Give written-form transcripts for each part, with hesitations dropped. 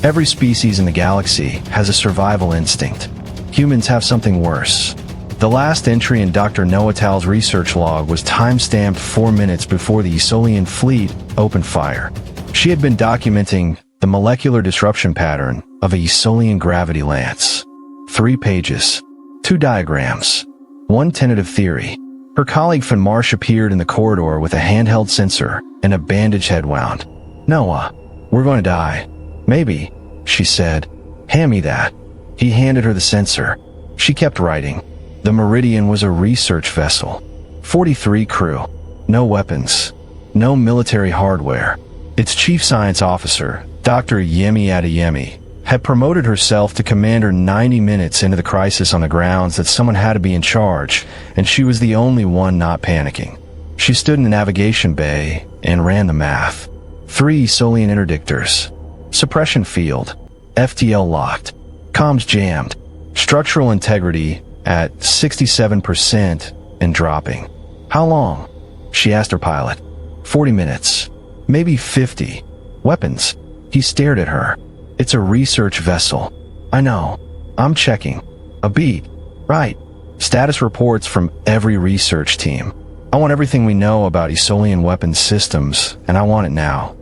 Every species in the galaxy has a survival instinct. Humans have something worse. The last entry in Dr. Noatal's research log was time-stamped 4 minutes before the Isolian fleet opened fire. She had been documenting the molecular disruption pattern of a Isolian gravity lance. 3 pages, 2 diagrams, 1 tentative theory. Her colleague Finmarsh appeared in the corridor with a handheld sensor and a bandage head wound. "Noah, we're going to die." "Maybe," she said. "Hand me that." He handed her the sensor. She kept writing. The Meridian was a research vessel. 43 crew. No weapons. No military hardware. Its chief science officer, Dr. Yemi Adeyemi, had promoted herself to commander 90 minutes into the crisis on the grounds that someone had to be in charge, and she was the only one not panicking. She stood in the navigation bay and ran the math. 3 Isolian interdictors. Suppression field. FTL locked. Comms jammed. Structural integrity at 67% and dropping. "How long?" she asked her pilot. 40 minutes. Maybe 50. "Weapons?" He stared at her. "It's a research vessel." "I know. I'm checking." "A beat." "Right. Status reports from every research team. I want everything we know about Isolian weapons systems, and I want it now."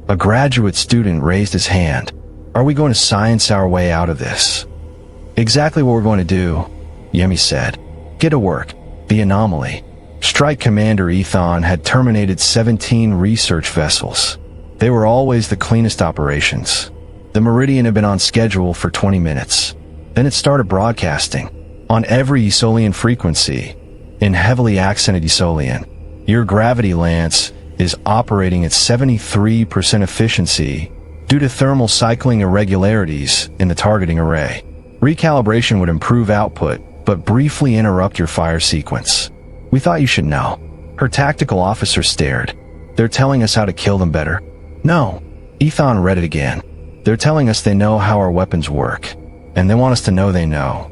A graduate student raised his hand. "Are we going to science our way out of this?" "Exactly what we're going to do," Yemi said. "Get to work." The anomaly. Strike Commander Ethan had terminated 17 research vessels. They were always the cleanest operations. The Meridian had been on schedule for 20 minutes. Then it started broadcasting. On every Isolian frequency, in heavily accented Isolian, "Your gravity lance is operating at 73% efficiency due to thermal cycling irregularities in the targeting array. Recalibration would improve output, but briefly interrupt your fire sequence. We thought you should know." Her tactical officer stared. "They're telling us how to kill them better?" "No." Ethan read it again. "They're telling us they know how our weapons work, and they want us to know they know."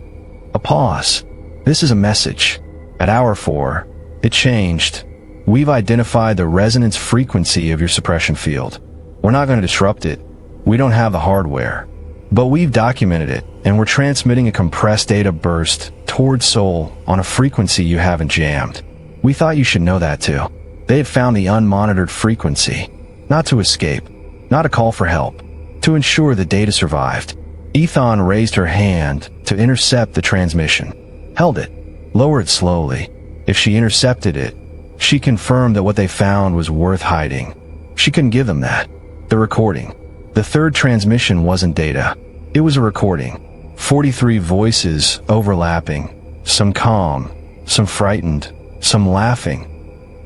A pause. "This is a message. At hour 4, it changed. We've identified the resonance frequency of your suppression field. We're not going to disrupt it. We don't have the hardware. But we've documented it, and we're transmitting a compressed data burst towards Sol on a frequency you haven't jammed. We thought you should know that too." They had found the unmonitored frequency. Not to escape. Not a call for help. To ensure the data survived. Ethan raised her hand to intercept the transmission. Held it. Lower it slowly. If she intercepted it, she confirmed that what they found was worth hiding. She couldn't give them that. The recording. The 3rd transmission wasn't data. It was a recording. 43 voices overlapping. Some calm, some frightened, some laughing.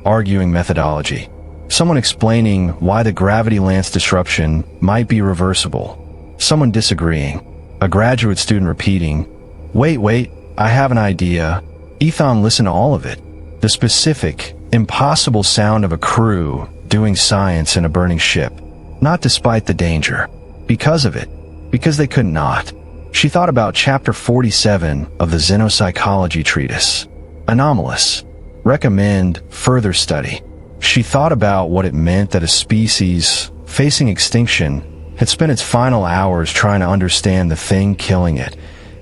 Arguing methodology. Someone explaining why the gravity lance disruption might be reversible. Someone disagreeing. A graduate student repeating, Wait, I have an idea." Ethan listened to all of it. The specific, impossible sound of a crew doing science in a burning ship. Not despite the danger. Because of it. Because they could not. She thought about chapter 47 of the Xenopsychology treatise. Anomalous. Recommend further study. She thought about what it meant that a species, facing extinction, had spent its final hours trying to understand the thing killing it,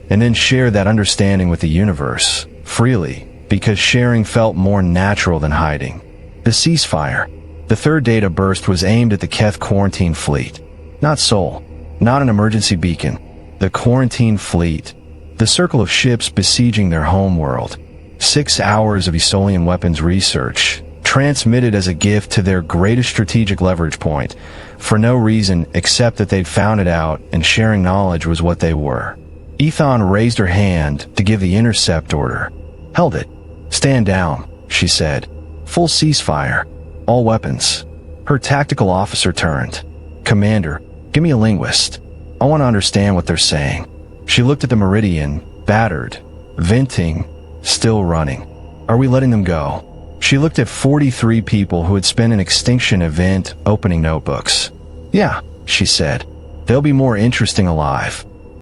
and then share that understanding with the universe, freely, because sharing felt more natural than hiding. The ceasefire. The 3rd data burst was aimed at the Keth quarantine fleet. Not Sol. Not an emergency beacon. The quarantine fleet. The circle of ships besieging their homeworld. 6 hours of Isolian weapons research, transmitted as a gift to their greatest strategic leverage point, for no reason except that they'd found it out and sharing knowledge was what they were. Ethan raised her hand to give the intercept order. Held it. "Stand down," she said. "Full ceasefire. All weapons." Her tactical officer turned. "Commander, give me a linguist. I want to understand what they're saying." She looked at the Meridian, battered, venting, still running. "Are we letting them go?" She looked at 43 people who had spent an extinction event opening notebooks. "Yeah," she said. "They'll be more interesting alive."